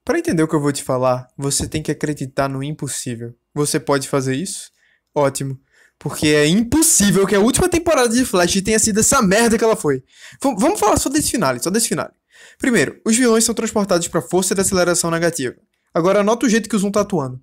Para entender o que eu vou te falar, você tem que acreditar no impossível. Você pode fazer isso? Ótimo. Porque é impossível que a última temporada de Flash tenha sido essa merda que ela foi. Vamos falar só desse finale, só desse finale. Primeiro, os vilões são transportados pra força de aceleração negativa. Agora anota o jeito que o Zoom tá atuando.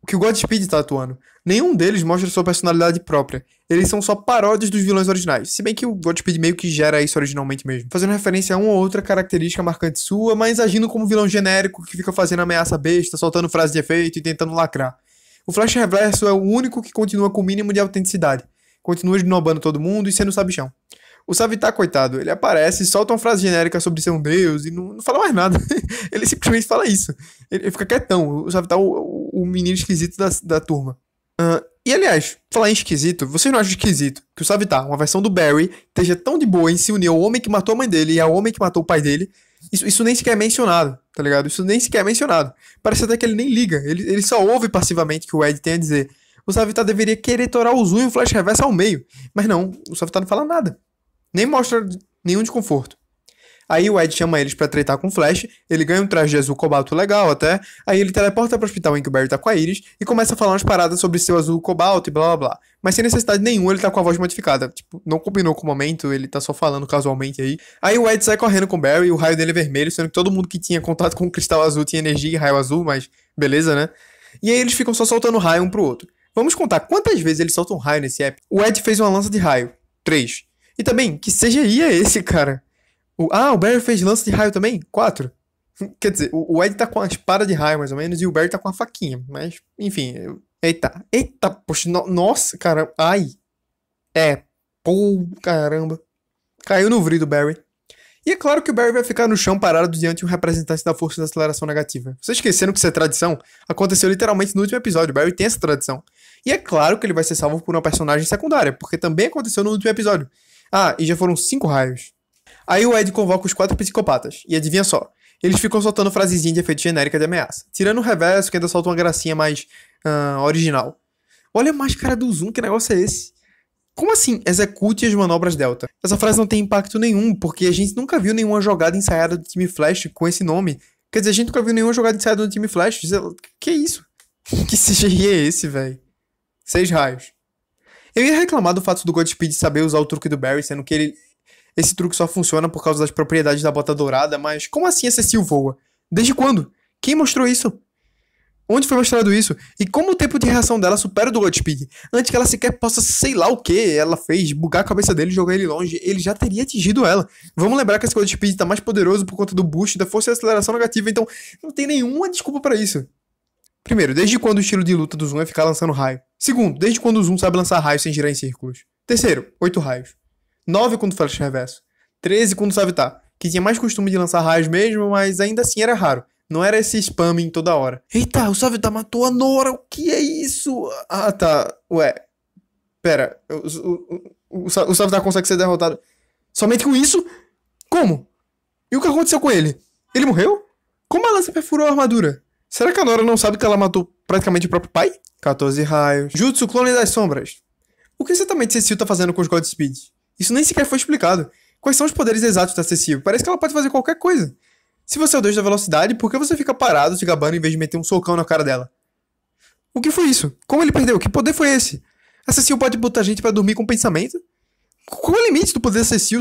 Que o Godspeed tá atuando. Nenhum deles mostra sua personalidade própria. Eles são só paródias dos vilões originais. Se bem que o Godspeed meio que gera isso originalmente mesmo. Fazendo referência a uma ou outra característica marcante sua, mas agindo como vilão genérico que fica fazendo ameaça besta, soltando frase de efeito e tentando lacrar. O Flash Reverso é o único que continua com o mínimo de autenticidade. Continua esnobando todo mundo e sendo sabichão. O Savitar, coitado, ele aparece, solta uma frase genérica sobre ser um deus e não fala mais nada. Ele simplesmente fala isso. Ele fica quietão. O Savitar, o menino esquisito da turma. E aliás, falar em esquisito, vocês não acham esquisito que o Savitar, uma versão do Barry, esteja tão de boa em se unir ao homem que matou a mãe dele e ao homem que matou o pai dele? Isso nem sequer é mencionado, tá ligado? Isso nem sequer é mencionado. Parece até que ele nem liga. Ele só ouve passivamente o que o Ed tem a dizer. O Savitar deveria querer torar o Zoom e o Flash Reverso ao meio. Mas não, o Savitar não fala nada. Nem mostra nenhum desconforto. Aí o Ed chama eles pra tretar com o Flash, ele ganha um traje de azul cobalto legal até, aí ele teleporta pro hospital em que o Barry tá com a Iris e começa a falar umas paradas sobre seu azul cobalto e blá blá blá. Mas sem necessidade nenhuma ele tá com a voz modificada, tipo, não combinou com o momento, ele tá só falando casualmente aí. Aí o Ed sai correndo com o Barry e o raio dele é vermelho, sendo que todo mundo que tinha contato com o cristal azul tinha energia e raio azul, mas beleza, né? E aí eles ficam só soltando raio um pro outro. Vamos contar quantas vezes eles soltam raio nesse app. O Ed fez uma lança de raio. 3. E também, que CGI é esse, cara? O Barry fez lança de raio também? 4. Quer dizer, o Ed tá com a espada de raio, mais ou menos, e o Barry tá com a faquinha. Mas, enfim. Eita, poxa, nossa, cara. Ai. Pô, caramba. Caiu no vril do Barry. E é claro que o Barry vai ficar no chão parado diante de um representante da força de aceleração negativa. Vocês esqueceram que isso é tradição? Aconteceu literalmente no último episódio. O Barry tem essa tradição. E é claro que ele vai ser salvo por uma personagem secundária, porque também aconteceu no último episódio. E já foram 5 raios. Aí o Ed convoca os 4 psicopatas. E adivinha só, eles ficam soltando frasezinha de efeito genérica de ameaça. Tirando o Reverso, que ainda solta uma gracinha mais original. Olha a máscara do Zoom, que negócio é esse? Como assim, execute as manobras Delta? Essa frase não tem impacto nenhum, porque a gente nunca viu nenhuma jogada ensaiada do time Flash com esse nome. Quer dizer, a gente nunca viu nenhuma jogada ensaiada do time Flash. Que isso? Que CGI é esse, velho? 6 raios. Eu ia reclamar do fato do Godspeed saber usar o truque do Barry, sendo que esse truque só funciona por causa das propriedades da bota dourada, mas como assim a Cecil voa? Desde quando? Quem mostrou isso? Onde foi mostrado isso? E como o tempo de reação dela supera o do Godspeed? Antes que ela sequer possa, sei lá o que ela fez, bugar a cabeça dele e jogar ele longe, ele já teria atingido ela. Vamos lembrar que esse Godspeed tá mais poderoso por conta do boost da força de aceleração negativa, então não tem nenhuma desculpa pra isso. Primeiro, desde quando o estilo de luta do Zoom é ficar lançando raio? Segundo, desde quando o Zoom sabe lançar raio sem girar em círculos? Terceiro, 8 raios. 9 quando o Flash Reverso. 13 quando o Savitar, que tinha mais costume de lançar raios mesmo, mas ainda assim era raro. Não era esse spamming toda hora. Eita, o Savitar matou a Nora, o que é isso? Tá, pera, o Savitar consegue ser derrotado somente com isso? Como? E o que aconteceu com ele? Ele morreu? Como a lança perfurou a armadura? Será que a Nora não sabe que ela matou praticamente o próprio pai? 14 raios. Jutsu Clone das Sombras. O que exatamente Cecil tá fazendo com os Godspeed? Isso nem sequer foi explicado. Quais são os poderes exatos da Cecil? Parece que ela pode fazer qualquer coisa. Se você é o deus da velocidade, por que você fica parado se gabando em vez de meter um socão na cara dela? O que foi isso? Como ele perdeu? Que poder foi esse? A Cecil pode botar a gente pra dormir com pensamento? Qual é o limite do poder da Cecil?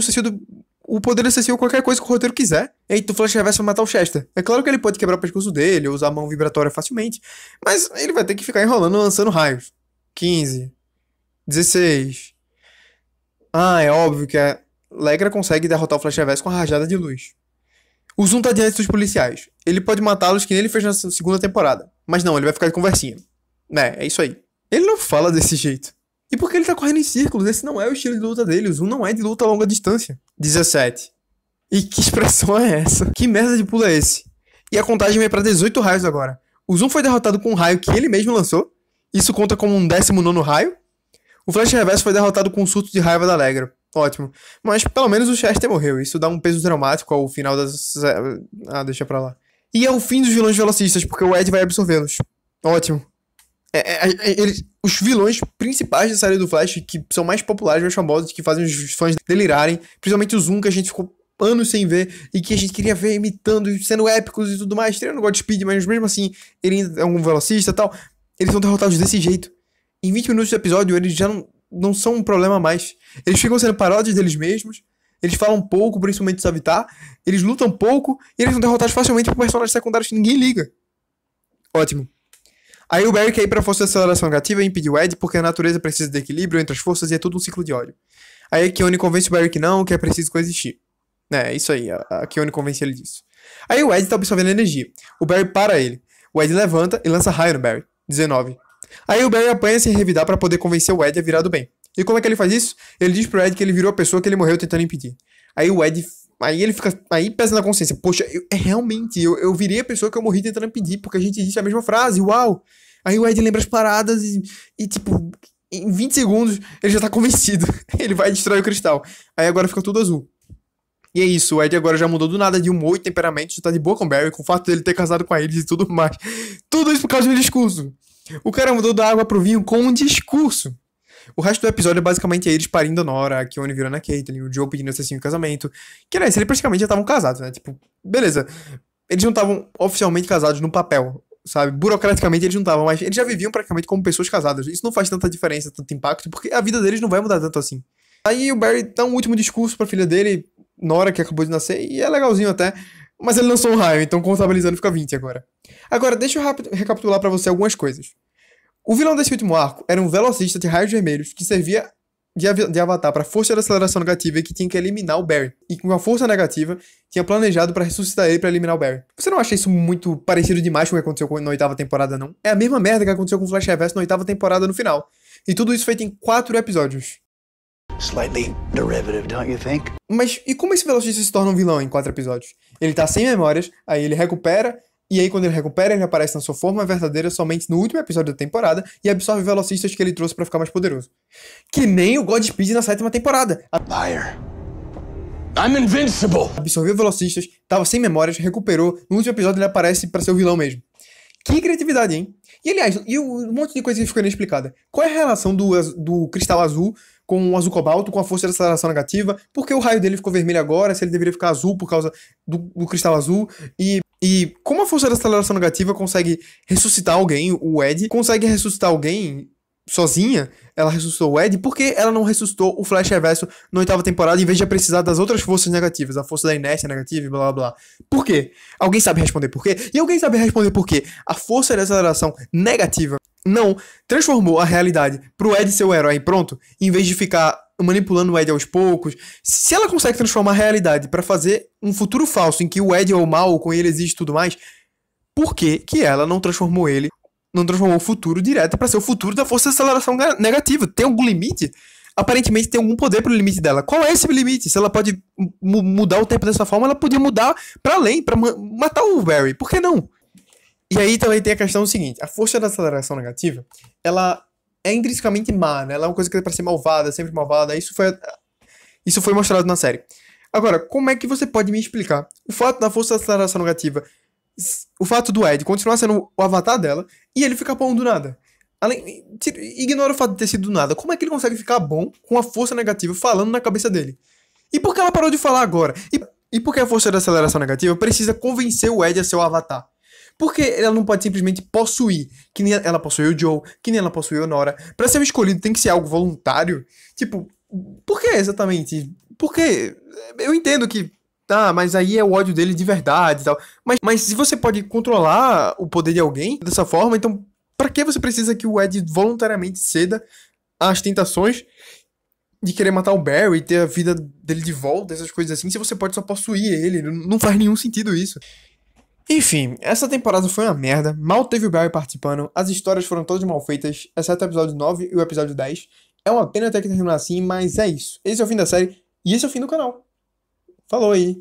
O poder da Cecil é qualquer coisa que o roteiro quiser. Eita, o Flash Reverso vai matar o Chester. É claro que ele pode quebrar o pescoço dele, ou usar a mão vibratória facilmente, mas ele vai ter que ficar enrolando, lançando raios. 15. 16. É óbvio que a Legra consegue derrotar o Flash Reverso com a rajada de luz. O Zoom tá diante dos policiais. Ele pode matá-los que nem ele fez na segunda temporada. Mas não, ele vai ficar de conversinha. É isso aí. Ele não fala desse jeito. E por que ele tá correndo em círculos? Esse não é o estilo de luta dele. O Zoom não é de luta a longa distância. 17. E que expressão é essa? Que merda de pulo é esse? E a contagem vai pra 18 raios agora. O Zoom foi derrotado com um raio que ele mesmo lançou. Isso conta como um 19º raio. O Flash Reverso foi derrotado com um surto de raiva da Legra. Ótimo. Mas pelo menos o Chester morreu. Isso dá um peso dramático ao final das... deixa pra lá. E é o fim dos vilões velocistas, porque o Ed vai absorvê-los. Ótimo. Os vilões principais da série do Flash, que são mais populares, mais famosos, que fazem os fãs delirarem, principalmente o Zoom, que a gente ficou anos sem ver e que a gente queria ver imitando, sendo épicos e tudo mais, tirando o Godspeed, mas mesmo assim, ele ainda é um velocista e tal, eles são derrotados desse jeito. Em 20 minutos de episódio, eles já não são um problema mais. Eles ficam sendo paródias deles mesmos, eles falam pouco, principalmente de Savitar, eles lutam pouco e eles são derrotados facilmente por personagens secundários que ninguém liga. Ótimo. Aí o Barry quer ir pra força de aceleração negativa e impedir o Ed porque a natureza precisa de equilíbrio entre as forças e é tudo um ciclo de ódio. Aí a Keone convence o Barry que não, que é preciso coexistir. É, isso aí, a Keone convence ele disso. Aí o Ed tá absorvendo energia. O Barry para ele. O Ed levanta e lança raio no Barry. 19. Aí o Barry apanha sem revidar pra poder convencer o Ed a virar do bem. E como é que ele faz isso? Ele diz pro Ed que ele virou a pessoa que ele morreu tentando impedir. Aí o Ed... Aí ele fica... Aí pesa na consciência. Poxa, realmente, eu virei a pessoa que eu morri tentando impedir, porque a gente disse a mesma frase. Uau! Aí o Ed lembra as paradas e tipo... Em 20 segundos, ele já tá convencido. Ele vai destruir o cristal. Aí agora fica tudo azul. E é isso, o Ed agora já mudou do nada de humor e temperamento, já tá de boa com o Barry, com o fato dele ter casado com a Iris e tudo mais. Tudo isso por causa de um discurso. O cara mudou da água pro vinho com um discurso. O resto do episódio é basicamente eles parindo a Nora, a Keone virando a Caitlyn, o Joe pedindo assim em casamento. Que era isso, eles praticamente já estavam casados, né? Tipo, beleza. Eles não estavam oficialmente casados no papel, sabe? Burocraticamente eles não estavam, mas eles já viviam praticamente como pessoas casadas. Isso não faz tanta diferença, tanto impacto, porque a vida deles não vai mudar tanto assim. Aí o Barry dá um último discurso pra filha dele, Nora, que acabou de nascer, e é legalzinho até. Mas ele lançou um raio, então contabilizando fica 20 agora. Agora, deixa eu recapitular pra você algumas coisas. O vilão desse último arco era um velocista de raios vermelhos que servia de avatar para a força de aceleração negativa e que tinha que eliminar o Barry. E com a força negativa, tinha planejado para ressuscitar ele para eliminar o Barry. Você não acha isso muito parecido demais com o que aconteceu na oitava temporada, não? É a mesma merda que aconteceu com o Flash Reverso na oitava temporada no final. E tudo isso feito em 4 episódios. Slightly derivative, don't you think? Mas e como esse velocista se torna um vilão em 4 episódios? Ele tá sem memórias, aí ele recupera... E aí, quando ele recupera, ele aparece na sua forma verdadeira somente no último episódio da temporada e absorve velocistas que ele trouxe pra ficar mais poderoso. Que nem o Godspeed na 7ª temporada. Liar. I'm invincible! Absorveu velocistas, tava sem memórias, recuperou. No último episódio ele aparece pra ser o vilão mesmo. Que criatividade, hein? E aliás, um monte de coisa que ficou inexplicada. Qual é a relação do cristal azul com o azul cobalto, com a força de aceleração negativa? Por que o raio dele ficou vermelho agora, se ele deveria ficar azul por causa do cristal azul? E como a força de aceleração negativa consegue ressuscitar alguém, o Ed, consegue ressuscitar alguém sozinha, ela ressuscitou o Ed, por que ela não ressuscitou o Flash Reverso na 8ª temporada em vez de precisar das outras forças negativas, a força da inércia negativa e blá blá blá? Por quê? Alguém sabe responder por quê? E alguém sabe responder por quê a força de aceleração negativa não transformou a realidade pro Ed ser o herói pronto, em vez de ficar manipulando o Ed aos poucos? Se ela consegue transformar a realidade pra fazer um futuro falso em que o Ed é o mal, com ele existe tudo mais, por que ela não transformou o futuro direto pra ser o futuro da força de aceleração negativa? Tem algum limite? Aparentemente tem algum poder pro limite dela. Qual é esse limite? Se ela pode mudar o tempo dessa forma, ela podia mudar pra além, pra matar o Barry. Por que não? E aí também tem a questão seguinte, a força da aceleração negativa, ela é intrinsecamente má, né? Ela é uma coisa que é pra ser malvada, sempre malvada. Isso foi mostrado na série. Agora, como é que você pode me explicar o fato da força de aceleração negativa, o fato do Ed continuar sendo o avatar dela e ele ficar bom do nada? Ignora o fato de ter sido do nada. Como é que ele consegue ficar bom com a força negativa falando na cabeça dele? E por que ela parou de falar agora? E por que a força de aceleração negativa precisa convencer o Ed a ser o avatar? Por que ela não pode simplesmente possuir, que nem ela possuiu o Joe, que nem ela possuiu a Nora? Pra ser escolhido tem que ser algo voluntário? Tipo, por que exatamente? Porque eu entendo que, tá, mas aí é o ódio dele de verdade e tal. Mas se você pode controlar o poder de alguém dessa forma, então pra que você precisa que o Ed voluntariamente ceda às tentações de querer matar o Barry e ter a vida dele de volta, essas coisas assim, se você pode só possuir ele? Não faz nenhum sentido isso. Enfim, essa temporada foi uma merda, mal teve o Barry participando, as histórias foram todas mal feitas, exceto o episódio 9 e o episódio 10. É uma pena ter que terminar assim, mas é isso. Esse é o fim da série e esse é o fim do canal. Falou aí.